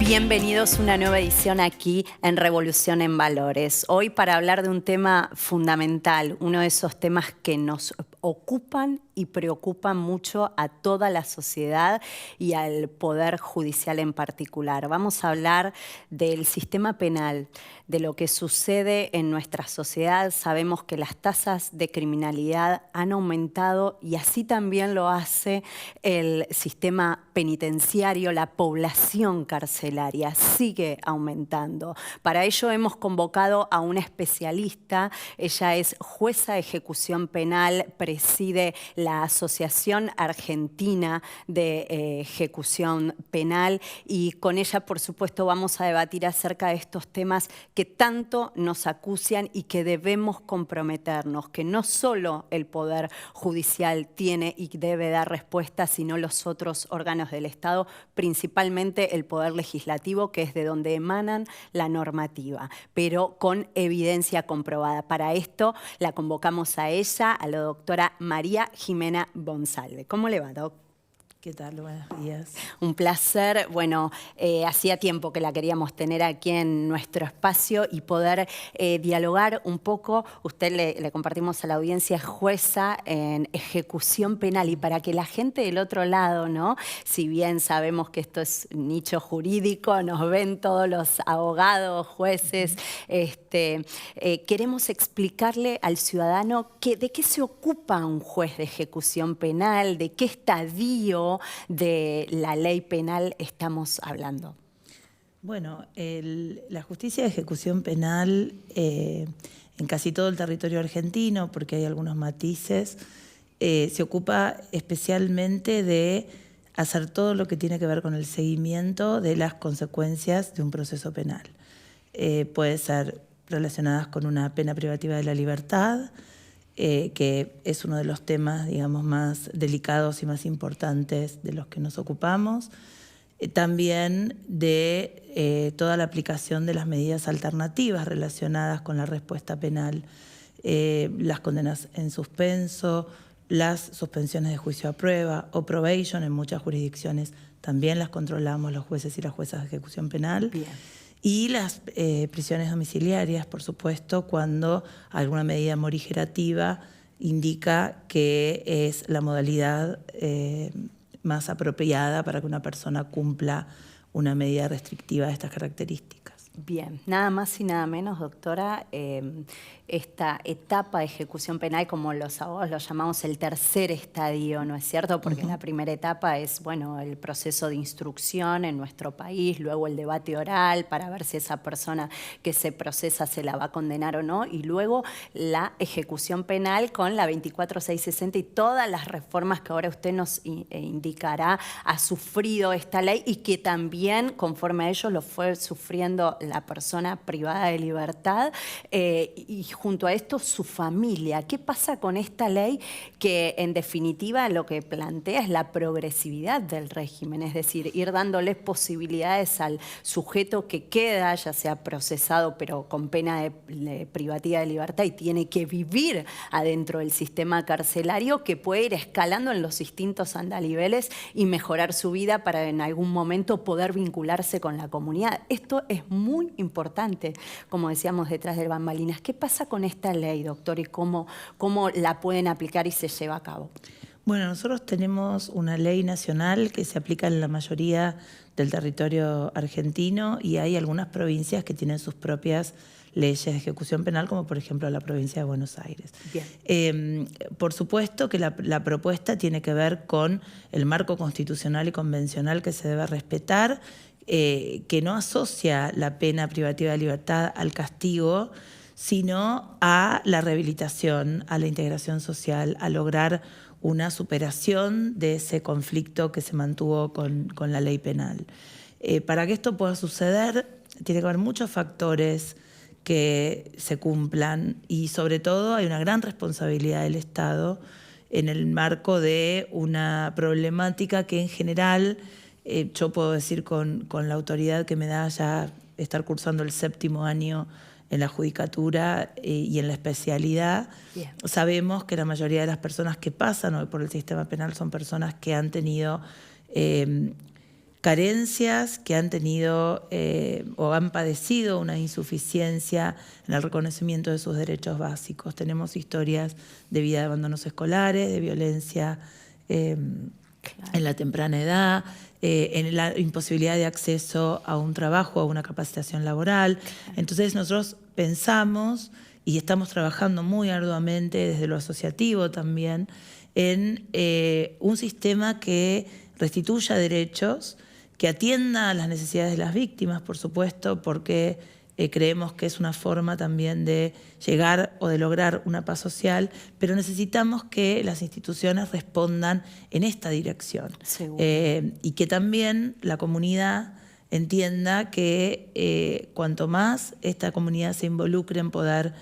Bienvenidos a una nueva edición aquí en Revolución en Valores. Hoy para hablar de un tema fundamental, uno de esos temas que nos ocupan y preocupan mucho a toda la sociedad y al Poder Judicial en particular. Vamos a hablar del sistema penal, de lo que sucede en nuestra sociedad. Sabemos que las tasas de criminalidad han aumentado y así también lo hace el sistema penitenciario, la población carcelaria sigue aumentando. Para ello hemos convocado a una especialista. Ella es jueza de ejecución penal, preside la Asociación Argentina de Ejecución Penal y con ella, por supuesto, vamos a debatir acerca de estos temas que tanto nos acucian y que debemos comprometernos, que no solo el Poder Judicial tiene y debe dar respuesta, sino los otros órganos del Estado, principalmente el Poder Legislativo, que es de donde emanan la normativa, pero con evidencia comprobada. Para esto la convocamos a ella, a la doctora María Jimena Bonsalve. ¿Cómo le va, doc? ¿Qué tal? Buenos días. Un placer. Bueno, hacía tiempo que la queríamos tener aquí en nuestro espacio y poder dialogar un poco. Usted le compartimos a la audiencia, es jueza en ejecución penal, y para que la gente del otro lado, ¿no? Si bien sabemos que esto es nicho jurídico, nos ven todos los abogados, jueces, queremos explicarle al ciudadano de qué se ocupa un juez de ejecución penal, de qué estadio de la ley penal estamos hablando. Bueno, la justicia de ejecución penal en casi todo el territorio argentino, porque hay algunos matices, se ocupa especialmente de hacer todo lo que tiene que ver con el seguimiento de las consecuencias de un proceso penal. Puede ser relacionadas con una pena privativa de la libertad, que es uno de los temas, digamos, más delicados y más importantes de los que nos ocupamos. También de toda la aplicación de las medidas alternativas relacionadas con la respuesta penal, las condenas en suspenso, las suspensiones de juicio a prueba o probation. En muchas jurisdicciones también las controlamos los jueces y las juezas de ejecución penal. Bien. Y las prisiones domiciliarias, por supuesto, cuando alguna medida morigerativa indica que es la modalidad más apropiada para que una persona cumpla una medida restrictiva de estas características. Bien, nada más y nada menos, doctora, esta etapa de ejecución penal, como los abogados lo llamamos el tercer estadio, ¿no es cierto? Porque la primera etapa es, bueno, el proceso de instrucción en nuestro país, luego el debate oral para ver si esa persona que se procesa se la va a condenar o no, y luego la ejecución penal con la 24660 y todas las reformas que ahora usted nos indicará ha sufrido esta ley y que también, conforme a ello, lo fue sufriendo la persona privada de libertad y junto a esto su familia. ¿Qué pasa con esta ley que en definitiva lo que plantea es la progresividad del régimen? Es decir, ir dándoles posibilidades al sujeto que queda, ya sea procesado pero con pena de privativa de libertad y tiene que vivir adentro del sistema carcelario, que puede ir escalando en los distintos andariveles y mejorar su vida para en algún momento poder vincularse con la comunidad. Esto es muy importante, como decíamos, detrás de bambalinas. ¿Qué pasa con esta ley, doctor, y cómo la pueden aplicar y se lleva a cabo? Bueno, nosotros tenemos una ley nacional que se aplica en la mayoría del territorio argentino y hay algunas provincias que tienen sus propias leyes de ejecución penal, como por ejemplo la provincia de Buenos Aires. Por supuesto que la propuesta tiene que ver con el marco constitucional y convencional que se debe respetar, que no asocia la pena privativa de libertad al castigo, sino a la rehabilitación, a la integración social, a lograr una superación de ese conflicto que se mantuvo con la ley penal. Para que esto pueda suceder, tiene que haber muchos factores que se cumplan y sobre todo hay una gran responsabilidad del Estado en el marco de una problemática que en general, yo puedo decir con la autoridad que me da ya estar cursando el 7º año en la judicatura y en la especialidad. Bien. Sabemos que la mayoría de las personas que pasan hoy por el sistema penal son personas que han tenido carencias, que han tenido o han padecido una insuficiencia en el reconocimiento de sus derechos básicos. Tenemos historias de vida de abandonos escolares, de violencia en la temprana edad, en la imposibilidad de acceso a un trabajo, a una capacitación laboral. Entonces nosotros pensamos y estamos trabajando muy arduamente desde lo asociativo también en un sistema que restituya derechos, que atienda a las necesidades de las víctimas, por supuesto, porque creemos que es una forma también de llegar o de lograr una paz social, pero necesitamos que las instituciones respondan en esta dirección. Y que también la comunidad entienda que cuanto más esta comunidad se involucre en poder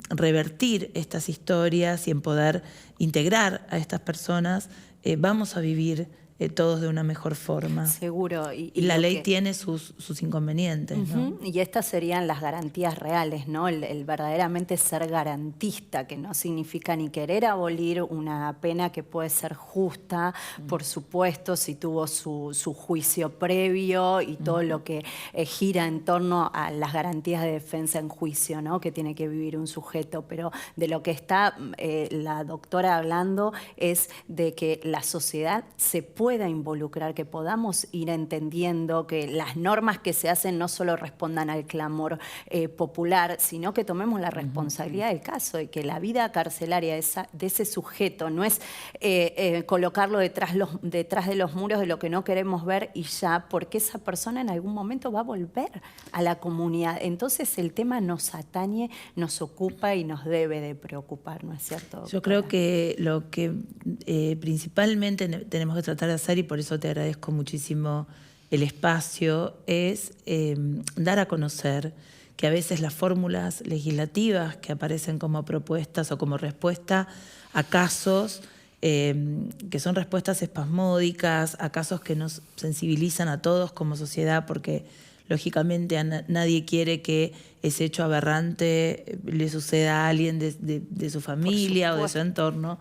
revertir estas historias y en poder integrar a estas personas, vamos a vivir todos de una mejor forma. Seguro. Y la ley tiene sus inconvenientes, ¿no? Y estas serían las garantías reales, ¿no? El verdaderamente ser garantista, que no significa ni querer abolir una pena que puede ser justa, por supuesto, si tuvo su juicio previo y todo lo que gira en torno a las garantías de defensa en juicio, ¿no? Que tiene que vivir un sujeto. Pero de lo que está la doctora hablando es de que la sociedad se pueda involucrar, que podamos ir entendiendo que las normas que se hacen no solo respondan al clamor popular, sino que tomemos la responsabilidad del caso, de que la vida carcelaria de ese sujeto no es colocarlo detrás de los muros de lo que no queremos ver y ya, porque esa persona en algún momento va a volver a la comunidad. Entonces el tema nos atañe, nos ocupa y nos debe de preocupar, ¿no es cierto, doctora? Yo creo que lo que principalmente tenemos que tratar de hacer, y por eso te agradezco muchísimo el espacio, es dar a conocer que a veces las fórmulas legislativas que aparecen como propuestas o como respuesta a casos que son respuestas espasmódicas, a casos que nos sensibilizan a todos como sociedad, porque lógicamente nadie quiere que ese hecho aberrante le suceda a alguien de su familia o de su entorno.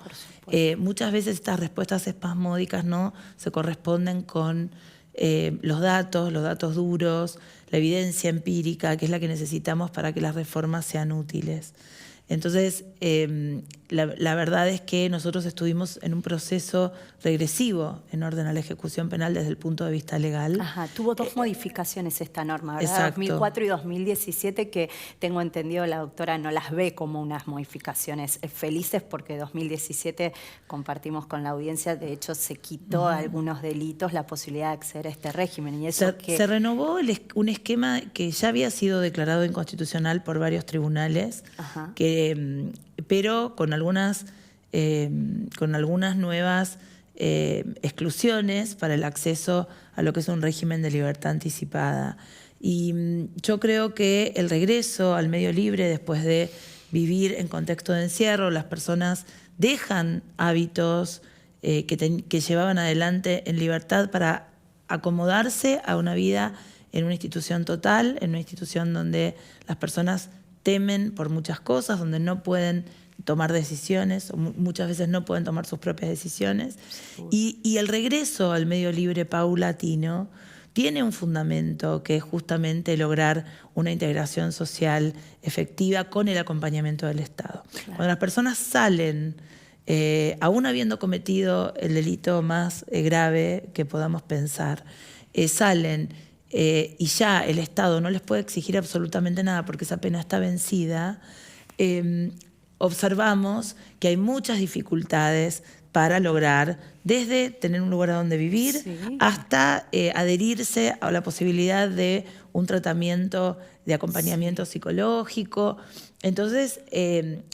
Muchas veces estas respuestas espasmódicas no se corresponden con los datos duros, la evidencia empírica, que es la que necesitamos para que las reformas sean útiles. Entonces, la verdad es que nosotros estuvimos en un proceso regresivo en orden a la ejecución penal desde el punto de vista legal. Ajá, tuvo dos modificaciones esta norma, ¿verdad? Exacto. 2004 y 2017, que tengo entendido la doctora no las ve como unas modificaciones felices, porque 2017 compartimos con la audiencia, de hecho se quitó algunos delitos la posibilidad de acceder a este régimen. Y eso se renovó un esquema que ya había sido declarado inconstitucional por varios tribunales, pero con algunas nuevas exclusiones para el acceso a lo que es un régimen de libertad anticipada. Y yo creo que el regreso al medio libre después de vivir en contexto de encierro, las personas dejan hábitos que llevaban adelante en libertad para acomodarse a una vida en una institución total, en una institución donde las personas temen por muchas cosas, donde no pueden tomar decisiones, o muchas veces no pueden tomar sus propias decisiones. Y el regreso al medio libre paulatino tiene un fundamento que es justamente lograr una integración social efectiva con el acompañamiento del Estado. Claro. Cuando las personas salen, aún habiendo cometido el delito más grave que podamos pensar, salen y ya el Estado no les puede exigir absolutamente nada porque esa pena está vencida, observamos que hay muchas dificultades para lograr, desde tener un lugar a donde vivir, hasta adherirse a la posibilidad de un tratamiento de acompañamiento psicológico. Entonces,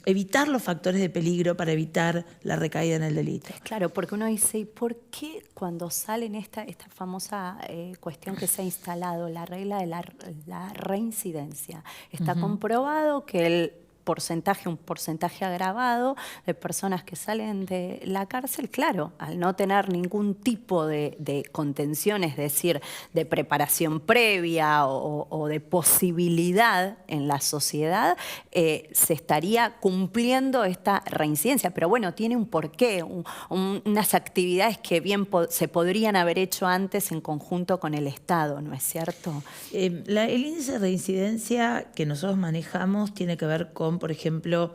evitar los factores de peligro para evitar la recaída en el delito. Claro, porque uno dice, ¿y por qué cuando salen esta famosa cuestión que se ha instalado, la regla de la reincidencia? Está comprobado que el porcentaje, un porcentaje agravado de personas que salen de la cárcel, claro, al no tener ningún tipo de contención, es decir, de preparación previa o de posibilidad en la sociedad, se estaría cumpliendo esta reincidencia. Pero bueno, tiene un porqué, unas actividades que bien se podrían haber hecho antes en conjunto con el Estado, ¿no es cierto? El índice de reincidencia que nosotros manejamos tiene que ver con, por ejemplo,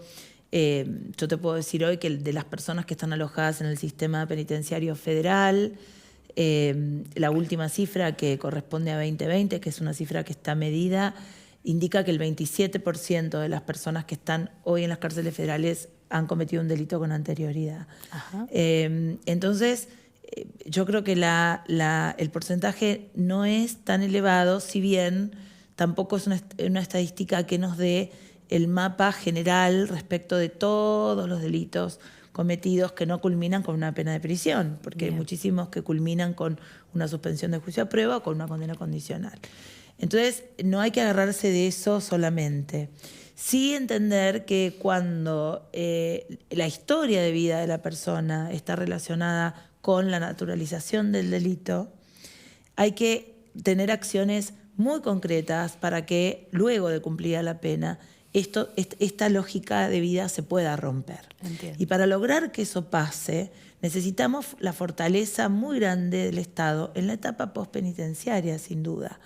yo te puedo decir hoy que de las personas que están alojadas en el sistema penitenciario federal, la última cifra que corresponde a 2020, que es una cifra que está medida, indica que el 27% de las personas que están hoy en las cárceles federales han cometido un delito con anterioridad. Entonces, yo creo que el porcentaje no es tan elevado, si bien tampoco es una estadística que nos dé el mapa general respecto de todos los delitos cometidos que no culminan con una pena de prisión, porque hay muchísimos que culminan con una suspensión de juicio a prueba o con una condena condicional. Entonces, no hay que agarrarse de eso solamente. Sí entender que cuando la historia de vida de la persona está relacionada con la naturalización del delito, hay que tener acciones muy concretas para que luego de cumplida la pena esta lógica de vida se pueda romper. Entiendo. Y para lograr que eso pase, necesitamos la fortaleza muy grande del Estado en la etapa postpenitenciaria, sin duda.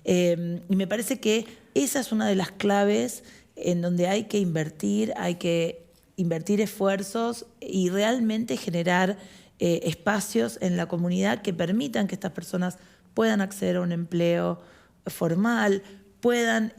Y me parece que esa es una de las claves en donde hay que invertir esfuerzos y realmente generar espacios en la comunidad que permitan que estas personas puedan acceder a un empleo formal, puedan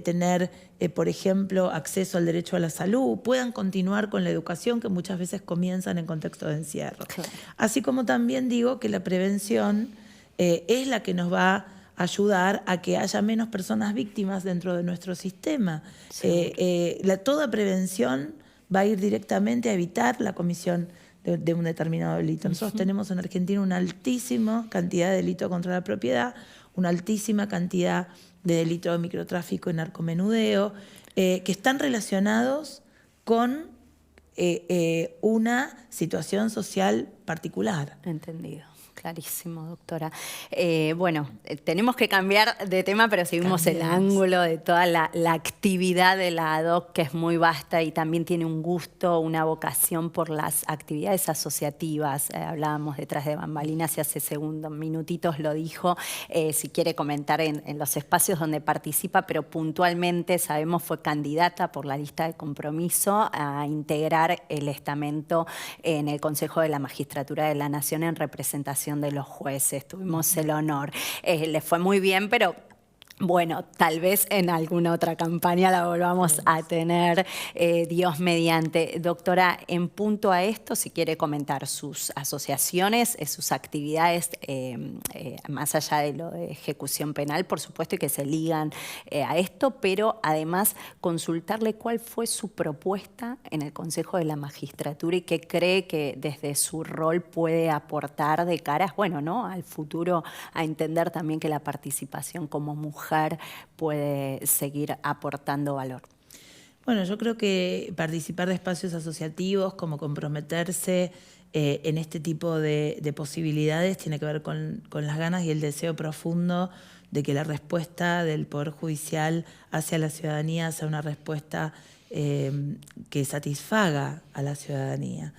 tener, por ejemplo, acceso al derecho a la salud, puedan continuar con la educación que muchas veces comienzan en contexto de encierro. Claro. Así como también digo que la prevención es la que nos va a ayudar a que haya menos personas víctimas dentro de nuestro sistema. Toda prevención va a ir directamente a evitar la comisión de un determinado delito. Nosotros tenemos en Argentina una altísima cantidad de delito contra la propiedad, una altísima cantidad de delito de microtráfico y narcomenudeo, que están relacionados con una situación social particular. Entendido. Clarísimo, doctora. Tenemos que cambiar de tema, pero seguimos el ángulo de toda la actividad de la ADOC, que es muy vasta y también tiene un gusto, una vocación por las actividades asociativas. Hablábamos detrás de bambalinas y hace minutitos lo dijo. Si quiere comentar en los espacios donde participa, pero puntualmente sabemos fue candidata por la lista de compromiso a integrar el estamento en el Consejo de la Magistratura de la Nación en representación de los jueces. Tuvimos el honor. Les fue muy bien, pero bueno, tal vez en alguna otra campaña la volvamos a tener, Dios mediante. Doctora, en punto a esto, si quiere comentar sus asociaciones, sus actividades, más allá de lo de ejecución penal, por supuesto, y que se ligan a esto, pero además consultarle cuál fue su propuesta en el Consejo de la Magistratura y qué cree que desde su rol puede aportar de cara, bueno, ¿no?, al futuro, a entender también que la participación como mujer puede seguir aportando valor. Bueno, yo creo que participar de espacios asociativos, como comprometerse en este tipo de posibilidades, tiene que ver con las ganas y el deseo profundo de que la respuesta del Poder Judicial hacia la ciudadanía sea una respuesta que satisfaga a la ciudadanía.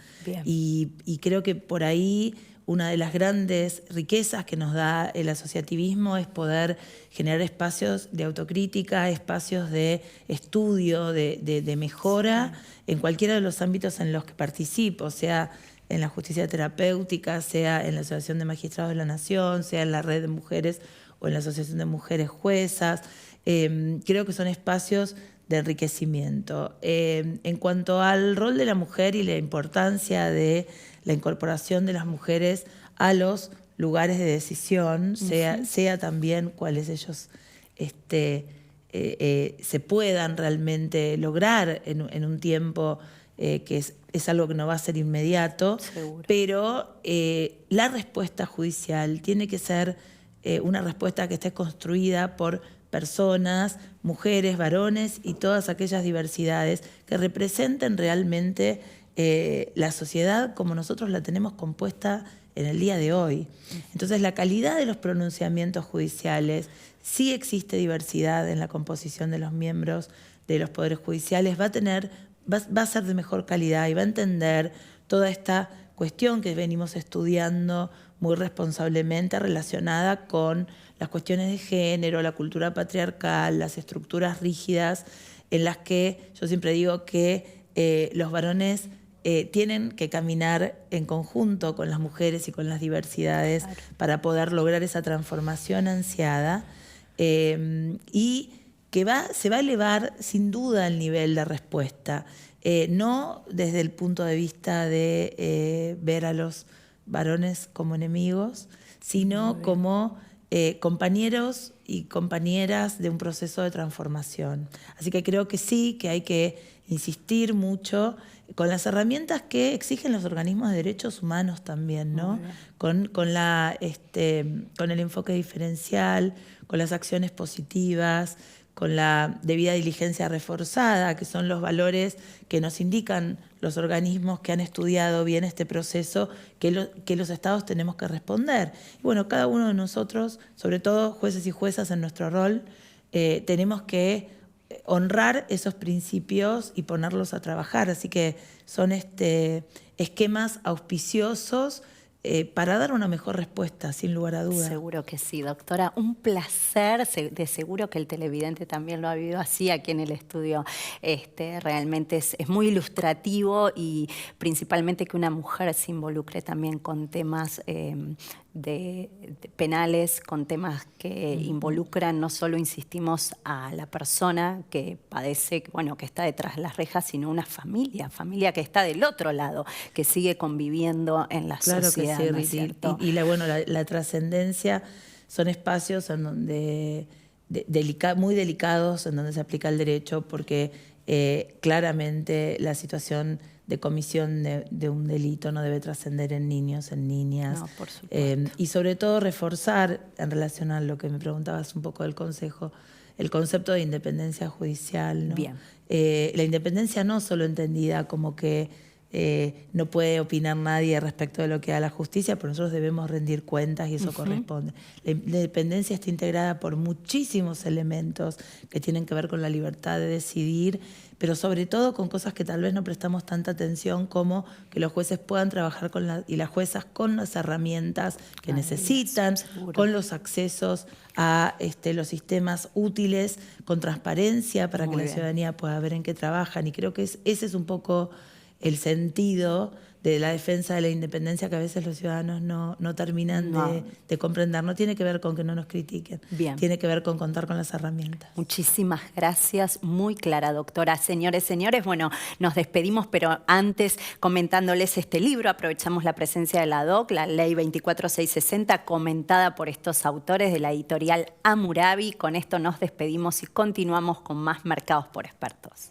Y creo que por ahí una de las grandes riquezas que nos da el asociativismo es poder generar espacios de autocrítica, espacios de estudio, de mejora en cualquiera de los ámbitos en los que participo, sea en la justicia terapéutica, sea en la Asociación de Magistrados de la Nación, sea en la Red de Mujeres o en la Asociación de Mujeres Juezas. Creo que son espacios de enriquecimiento. En cuanto al rol de la mujer y la importancia de la incorporación de las mujeres a los lugares de decisión, sea también cuáles ellos se puedan realmente lograr en un tiempo que es algo que no va a ser inmediato. Seguro. Pero la respuesta judicial tiene que ser una respuesta que esté construida por personas, mujeres, varones y todas aquellas diversidades que representen realmente la sociedad como nosotros la tenemos compuesta en el día de hoy. Entonces, la calidad de los pronunciamientos judiciales, sí existe diversidad en la composición de los miembros de los poderes judiciales, va a ser de mejor calidad y va a entender toda esta cuestión que venimos estudiando muy responsablemente relacionada con las cuestiones de género, la cultura patriarcal, las estructuras rígidas en las que yo siempre digo que los varones tienen que caminar en conjunto con las mujeres y con las diversidades para poder lograr esa transformación ansiada y que se va a elevar sin duda el nivel de respuesta, no desde el punto de vista de ver a los varones como enemigos, sino como compañeros y compañeras de un proceso de transformación. Así que creo que sí, que hay que insistir mucho con las herramientas que exigen los organismos de derechos humanos también, ¿no? Con el enfoque diferencial, con las acciones positivas, con la debida diligencia reforzada, que son los valores que nos indican los organismos que han estudiado bien este proceso, que los estados tenemos que responder. Y bueno, cada uno de nosotros, sobre todo jueces y juezas en nuestro rol, tenemos que honrar esos principios y ponerlos a trabajar. Así que son esquemas auspiciosos para dar una mejor respuesta, sin lugar a dudas. Seguro que sí, doctora. Un placer. De seguro que el televidente también lo ha vivido así aquí en el estudio. Realmente es muy ilustrativo y principalmente que una mujer se involucre también con temas de penales, con temas que involucran no solo, insistimos, a la persona que padece, bueno, que está detrás de las rejas, sino una familia que está del otro lado, que sigue conviviendo en la sociedad. Que sí, ¿no es cierto? Y la trascendencia son espacios en donde muy delicados, en donde se aplica el derecho, porque claramente la situación de comisión de un delito no debe trascender en niños, en niñas. No, por supuesto. Y sobre todo reforzar, en relación a lo que me preguntabas un poco del Consejo, el concepto de independencia judicial, ¿no? Bien. La independencia no solo entendida como que no puede opinar nadie respecto de lo que haga la justicia, pero nosotros debemos rendir cuentas y eso corresponde. La independencia está integrada por muchísimos elementos que tienen que ver con la libertad de decidir, pero sobre todo con cosas que tal vez no prestamos tanta atención, como que los jueces puedan trabajar y las juezas con las herramientas que necesitan, con los accesos a los sistemas útiles, con transparencia para que la ciudadanía pueda ver en qué trabajan. Y creo que ese es un poco el sentido de la defensa de la independencia que a veces los ciudadanos no terminan de comprender. No tiene que ver con que no nos critiquen, tiene que ver con contar con las herramientas. Muchísimas gracias, muy clara, doctora. Señores, bueno, nos despedimos, pero antes comentándoles este libro, aprovechamos la presencia de la DOC, la Ley 24660, comentada por estos autores de la editorial Hammurabi. Con esto nos despedimos y continuamos con más Mercados por Expertos.